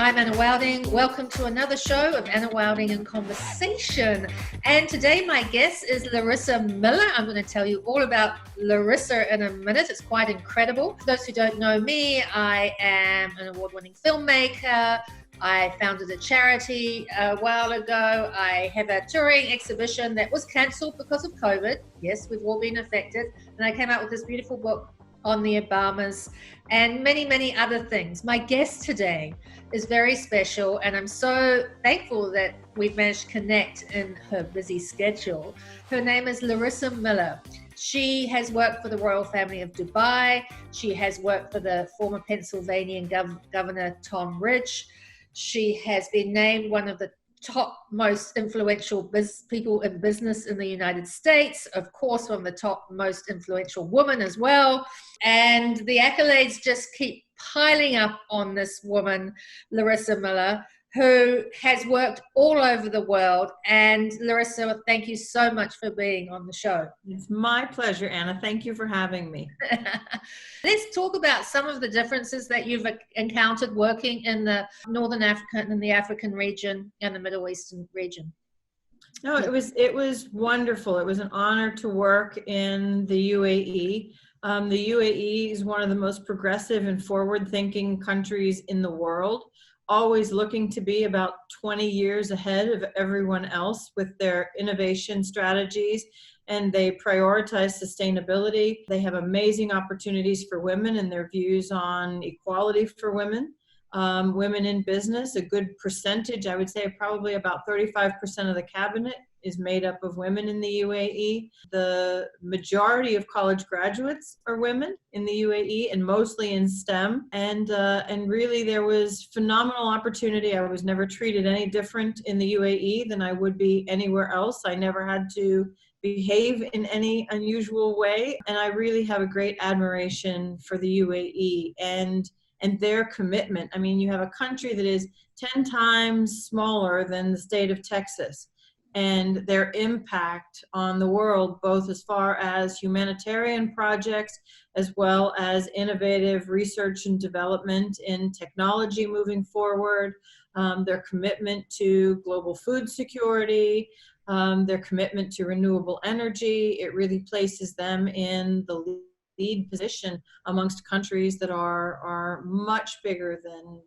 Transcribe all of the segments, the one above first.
I'm Anna Wilding. Welcome to another show of Anna Wilding in Conversation. And today my guest is Larisa Miller. I'm going to tell you all about Larisa in a minute. It's quite incredible. For those who don't know me, I am an award-winning filmmaker. I founded a charity a while ago. I have a touring exhibition that was cancelled because of COVID. Yes, we've all been affected. And I came out with this beautiful book on the Obamas and many, many other things. My guest today is very special, and I'm so thankful that we've managed to connect in her busy schedule. Her name is Larisa Miller. She has worked for the royal family of Dubai. She has worked for the former Pennsylvania Governor Tom Ridge. She has been named one of the top most influential people in business in the United States, of course, from the top most influential woman as well. And the accolades just keep piling up on this woman, Larisa Miller, who has worked all over the world. And Larisa, thank you so much for being on the show. It's my pleasure, Anna. Thank you for having me. Let's talk about some of the differences that you've encountered working in the Northern Africa and the African region and the Middle Eastern region. No, it was wonderful. It was an honor to work in the UAE. The UAE is one of the most progressive and forward-thinking countries in the world, always looking to be about 20 years ahead of everyone else with their innovation strategies, and they prioritize sustainability. They have amazing opportunities for women and their views on equality for women. Women in business, a good percentage, I would say probably about 35% of the cabinet is made up of women in the UAE. The majority of college graduates are women in the UAE, and mostly in STEM. And really there was phenomenal opportunity. I was never treated any different in the UAE than I would be anywhere else. I never had to behave in any unusual way. And I really have a great admiration for the UAE and their commitment. I mean, you have a country that is 10 times smaller than the state of Texas, and their impact on the world, both as far as humanitarian projects, as well as innovative research and development in technology moving forward, their commitment to global food security, their commitment to renewable energy. It really places them in the lead position amongst countries that are much bigger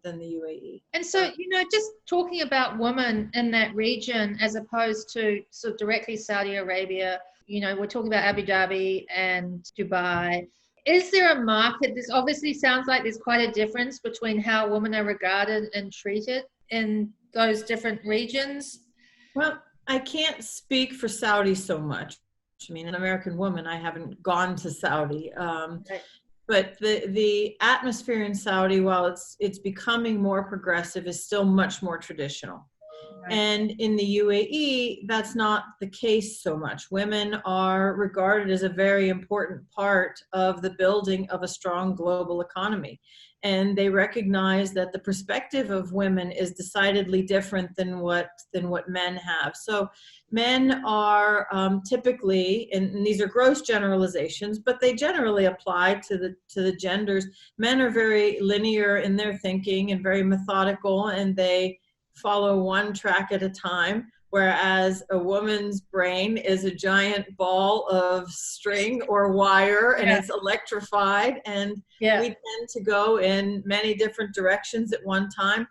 than the UAE. And so, just talking about women in that region as opposed to sort of directly Saudi Arabia, we're talking about Abu Dhabi and Dubai. Is there a market? This obviously sounds like there's quite a difference between how women are regarded and treated in those different regions. Well, I can't speak for Saudi so much. I mean, an American woman, I haven't gone to Saudi, Right. but the atmosphere in Saudi, while it's becoming more progressive, is still much more traditional. Right. And in the UAE, that's not the case so much. Women are regarded as a very important part of the building of a strong global economy. And they recognize that the perspective of women is decidedly different than what men have. So men are typically, and these are gross generalizations, but they generally apply to the genders. Men are very linear in their thinking and very methodical, and they follow one track at a time, whereas a woman's brain is a giant ball of string or wire, and it's electrified, and we tend to go in many different directions at one time.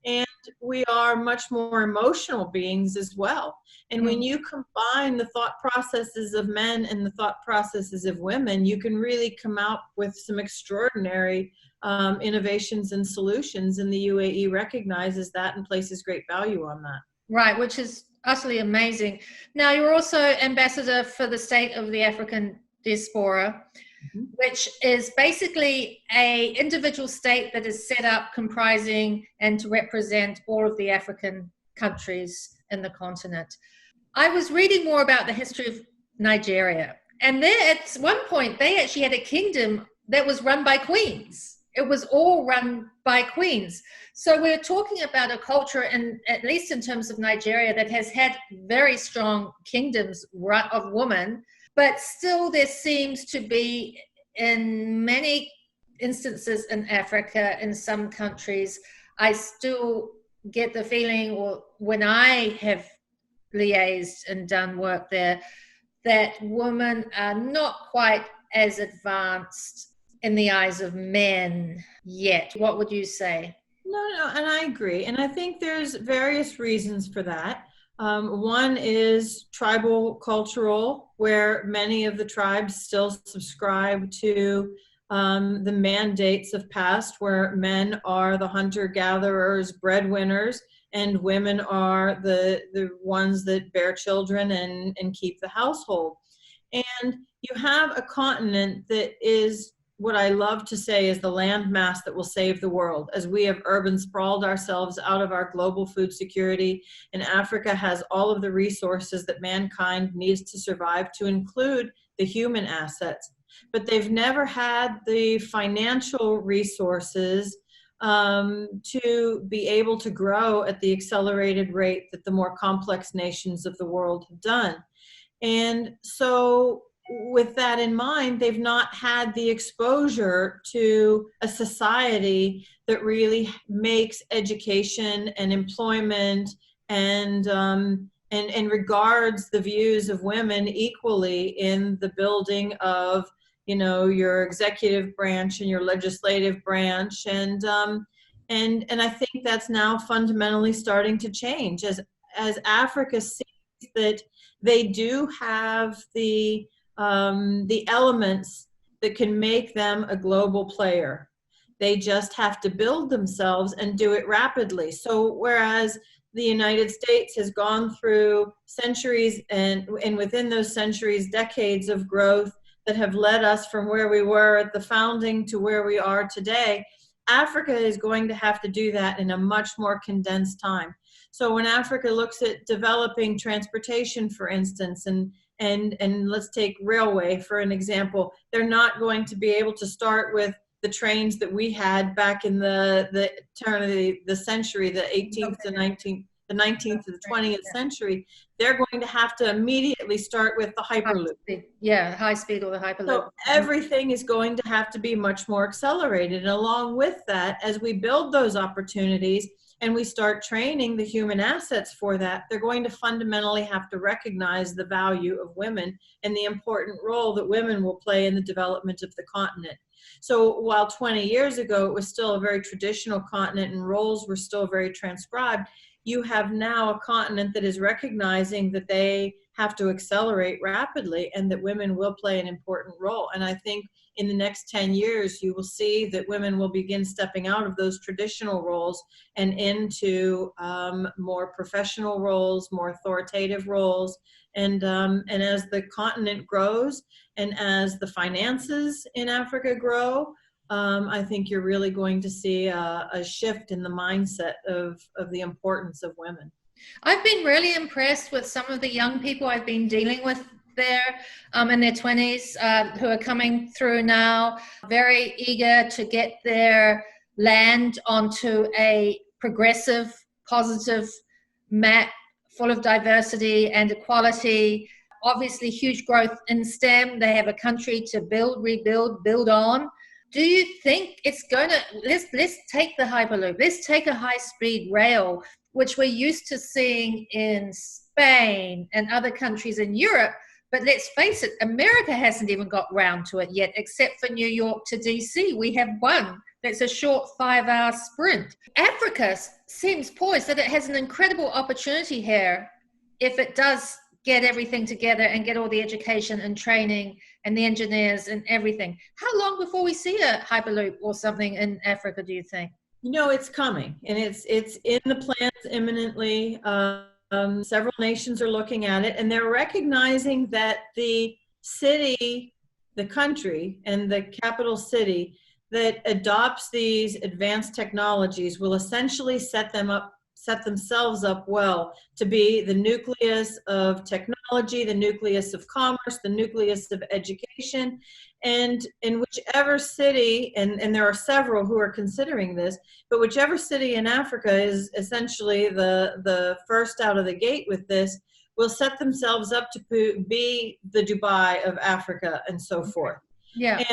And we are much more emotional beings as well. And when you combine the thought processes of men and the thought processes of women, you can really come out with some extraordinary innovations and solutions. And the UAE recognizes that and places great value on that. Right, which is utterly amazing. Now, you're also ambassador for the State of the African Diaspora, which is basically an individual state that is set up comprising and to represent all of the African countries in the continent. I was reading more about the history of Nigeria, and there at one point they actually had a kingdom that was run by queens. It was all run by queens. So we're talking about a culture, and at least in terms of Nigeria, that has had very strong kingdoms of women, but still there seems to be, in many instances in Africa, in some countries, I still get the feeling, or when I have liaised and done work there, that women are not quite as advanced in the eyes of men yet. What would you say? No, and I agree. And I think there's various reasons for that. One is tribal cultural, where many of the tribes still subscribe to the mandates of past, where men are the hunter-gatherers, breadwinners, and women are the ones that bear children and keep the household. And you have a continent that is what I love to say is the landmass that will save the world, as we have urban sprawled ourselves out of our global food security, and Africa has all of the resources that mankind needs to survive, to include the human assets. But they've never had the financial resources to be able to grow at the accelerated rate that the more complex nations of the world have done. And so with that in mind, they've not had the exposure to a society that really makes education and employment and regards the views of women equally in the building of, you know, your executive branch and your legislative branch. And I think that's now fundamentally starting to change as Africa sees that they do have the elements that can make them a global player. They just have to build themselves and do it rapidly. So whereas the United States has gone through centuries and within those centuries, decades of growth that have led us from where we were at the founding to where we are today, Africa is going to have to do that in a much more condensed time. So when Africa looks at developing transportation, for instance, and let's take railway for an example, they're not going to be able to start with the trains that we had back in the turn of the century, the 18th to 19th, the 19th to the 20th century. They're going to have to immediately start with the Hyperloop. Yeah, high speed or the Hyperloop. So everything is going to have to be much more accelerated. And along with that, as we build those opportunities and we start training the human assets for that, they're going to fundamentally have to recognize the value of women and the important role that women will play in the development of the continent. So while 20 years ago it was still a very traditional continent and roles were still very transcribed, you have now a continent that is recognizing that they have to accelerate rapidly and that women will play an important role. And I think in the next 10 years, you will see that women will begin stepping out of those traditional roles and into more professional roles, more authoritative roles. And as the continent grows and as the finances in Africa grow, I think you're really going to see a shift in the mindset of the importance of women. I've been really impressed with some of the young people I've been dealing with there in their 20s who are coming through now, very eager to get their land onto a progressive, positive map full of diversity and equality. Obviously, huge growth in STEM. They have a country to build, rebuild, build on. Do you think it's going to, let's take the Hyperloop, let's take a high-speed rail, which we're used to seeing in Spain and other countries in Europe, but let's face it, America hasn't even got round to it yet, except for New York to DC. We have one that's a short 5-hour sprint. Africa seems poised that it has an incredible opportunity here if it does get everything together and get all the education and training and the engineers and everything. How long before we see a Hyperloop or something in Africa, do you think? You know, it's coming, and it's in the plans imminently. Several nations are looking at it, and they're recognizing that the city, the country, and the capital city that adopts these advanced technologies will essentially set themselves up well to be the nucleus of technology, the nucleus of commerce, the nucleus of education. And in whichever city, and there are several who are considering this, but whichever city in Africa is essentially the first out of the gate with this, will set themselves up to be the Dubai of Africa and so forth. Yeah.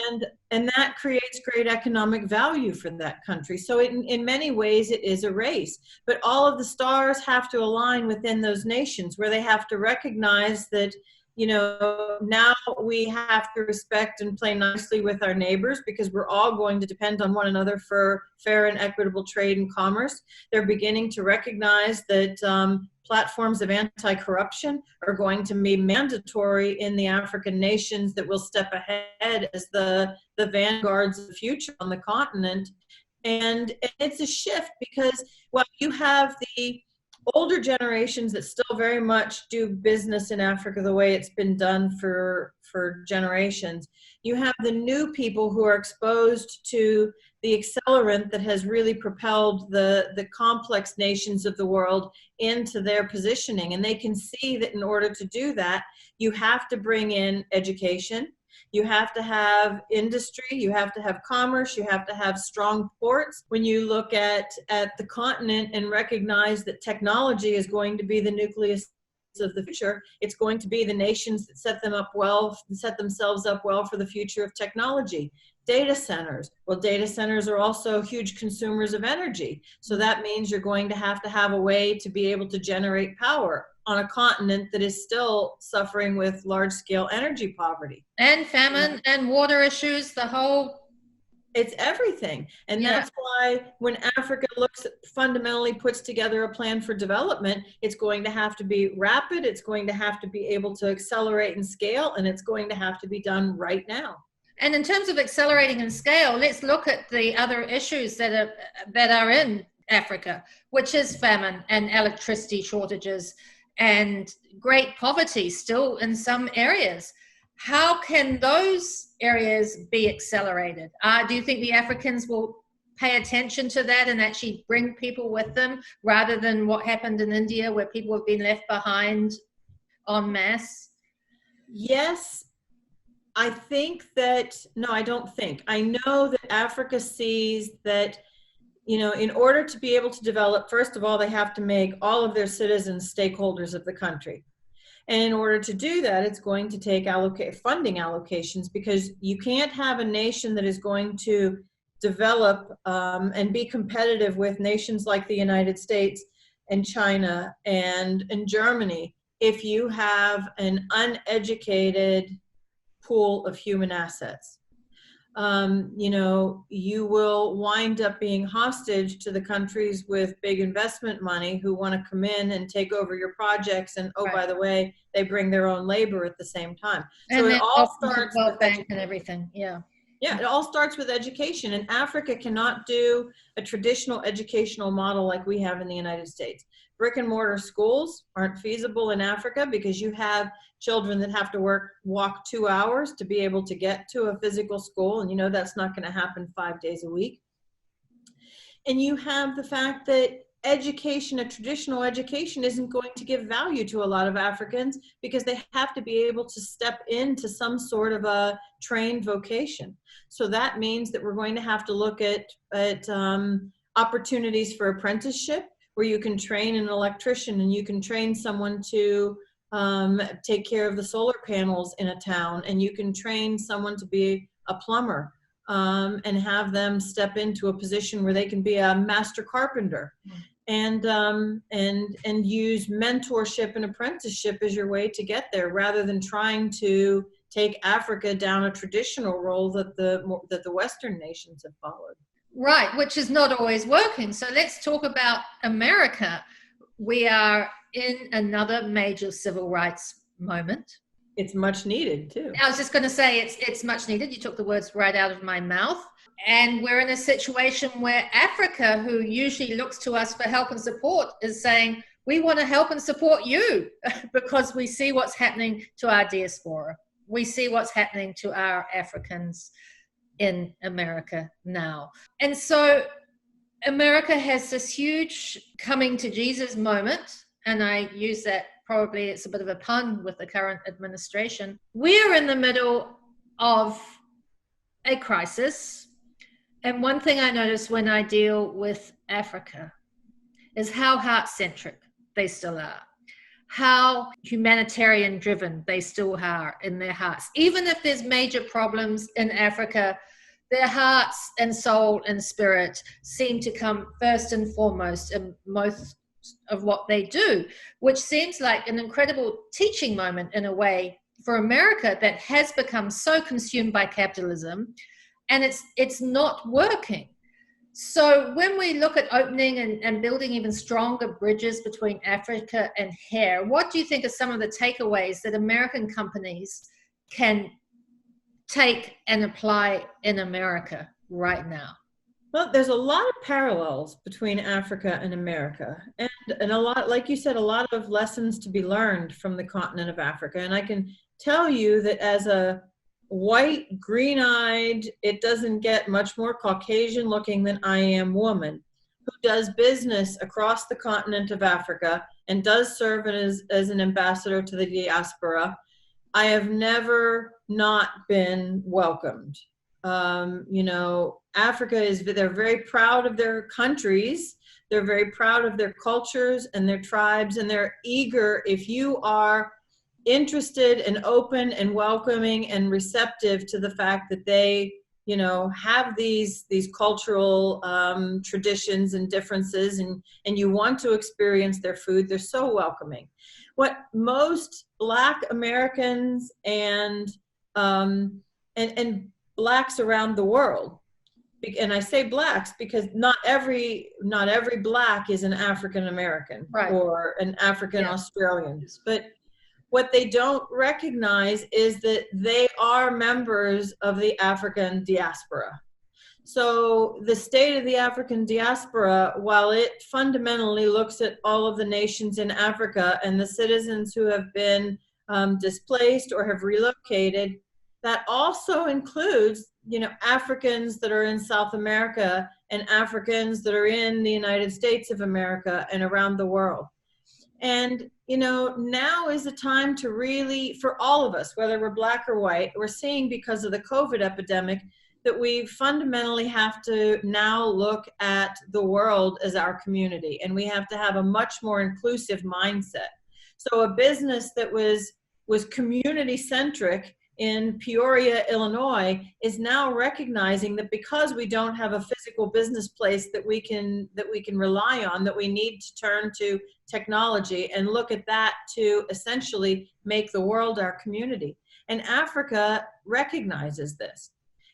And that creates great economic value for that country. So in many ways it is a race, but all of the stars have to align within those nations, where they have to recognize that, now we have to respect and play nicely with our neighbors, because we're all going to depend on one another for fair and equitable trade and commerce. They're beginning to recognize that platforms of anti-corruption are going to be mandatory in the African nations that will step ahead as the vanguards of the future on the continent. And it's a shift, because while you have the older generations that still very much do business in Africa the way it's been done for generations, you have the new people who are exposed to the accelerant that has really propelled the complex nations of the world into their positioning. And they can see that in order to do that, you have to bring in education, you have to have industry, you have to have commerce, you have to have strong ports. When you look at the continent and recognize that technology is going to be the nucleus of the future, it's going to be the nations that set themselves up well for the future of technology. Data centers. Well, data centers are also huge consumers of energy. So that means you're going to have a way to be able to generate power on a continent that is still suffering with large-scale energy poverty. And famine and water issues, it's everything. And that's why when Africa fundamentally puts together a plan for development, it's going to have to be rapid, it's going to have to be able to accelerate and scale, and it's going to have to be done right now. And in terms of accelerating and scale, let's look at the other issues that are in Africa, which is famine and electricity shortages and great poverty still in some areas. How can those areas be accelerated? Do you think the Africans will pay attention to that and actually bring people with them, rather than what happened in India, where people have been left behind en masse? Yes. I think that, no, I don't think. I know that Africa sees that, in order to be able to develop, first of all, they have to make all of their citizens stakeholders of the country. And in order to do that, it's going to take funding allocations, because you can't have a nation that is going to develop and be competitive with nations like the United States and China and Germany if you have an uneducated pool of human assets. You will wind up being hostage to the countries with big investment money who want to come in and take over your projects. And by the way, they bring their own labor at the same time. And so it all starts with bank and everything. Yeah. Yeah, it all starts with education. And Africa cannot do a traditional educational model like we have in the United States. Brick and mortar schools aren't feasible in Africa, because you have children that have to walk 2 hours to be able to get to a physical school. And that's not going to happen 5 days a week. And you have the fact that education, a traditional education, isn't going to give value to a lot of Africans, because they have to be able to step into some sort of a trained vocation. So that means that we're going to have to look at opportunities for apprenticeship, where you can train an electrician and you can train someone to take care of the solar panels in a town, and you can train someone to be a plumber and have them step into a position where they can be a master carpenter, and use mentorship and apprenticeship as your way to get there, rather than trying to take Africa down a traditional role that the Western nations have followed. Right, which is not always working. So let's talk about America. We are in another major civil rights moment. It's much needed too. I was just going to say it's much needed. You took the words right out of my mouth. And we're in a situation where Africa, who usually looks to us for help and support, is saying, we want to help and support you, because we see what's happening to our diaspora. We see what's happening to our Africans in America now. And so America has this huge coming to Jesus moment, and I use that, probably it's a bit of a pun with the current administration. We're in the middle of a crisis, and one thing I notice when I deal with Africa is how heart-centric they still are. how humanitarian driven they still are in their hearts. Even if there's major problems in Africa, their hearts and soul and spirit seem to come first and foremost in most of what they do, which seems like an incredible teaching moment in a way for America that has become so consumed by capitalism, and it's not working. So when we look at opening and building even stronger bridges between Africa and here, what do you think are some of the takeaways that American companies can take and apply in America right now? Well, there's a lot of parallels between Africa and America, and a lot, like you said, a lot of lessons to be learned from the continent of Africa. And I can tell you that as a white, green-eyed, it doesn't get much more Caucasian looking than I am woman, who does business across the continent of Africa and does serve as an ambassador to the diaspora, I have never not been welcomed. You know, Africa they're very proud of their countries. They're very proud of their cultures and their tribes, and they're eager, if you are interested and open and welcoming and receptive to the fact that they, you know, have these cultural traditions and differences, and you want to experience their food, they're so welcoming. What most Black Americans and Blacks around the world, and I say Blacks because not every Black is an African American, right, or an African Australian, but what they don't recognize is that they are members of the African diaspora. So the state of the African diaspora, while it fundamentally looks at all of the nations in Africa and the citizens who have been displaced or have relocated, that also includes, you know, Africans that are in South America and Africans that are in the United States of America and around the world. And, you know, now is the time to really, for all of us, whether we're Black or white, we're seeing because of the COVID epidemic that we fundamentally have to now look at the world as our community, and we have to have a much more inclusive mindset. So a business that was community centric in Peoria, Illinois, is now recognizing that because we don't have a physical business place that we can rely on, that we need to turn to technology and look at that to essentially make the world our community. And Africa recognizes this.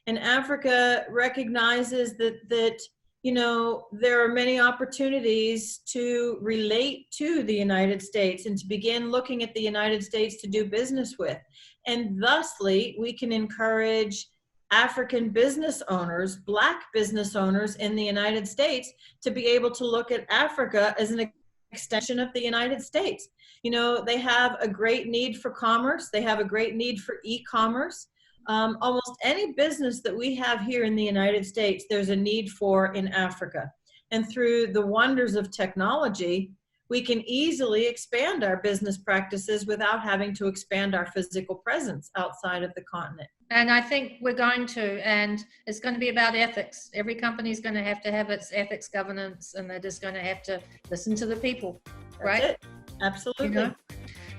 And Africa recognizes that you know, there are many opportunities to relate to the United States and to begin looking at the United States to do business with. And thusly, we can encourage African business owners, Black business owners in the United States to be able to look at Africa as an extension of the United States. You know, they have a great need for commerce. They have a great need for e-commerce. Almost any business that we have here in the United States, there's a need for in Africa. And through the wonders of technology, we can easily expand our business practices without having to expand our physical presence outside of the continent. And I think we're going to, and it's going to be about ethics. Every company is going to have its ethics governance, and they're just going to have to listen to the people, right? That's it. Absolutely. You know?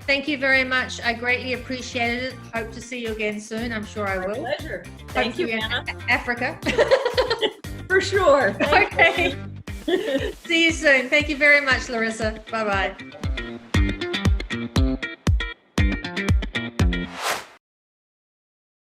Thank you very much. I greatly appreciated it. Hope to see you again soon. I'm sure I will. My pleasure. Thank you, Anna. Africa. For sure. Okay. See you soon. Thank you very much, Larisa. Bye-bye.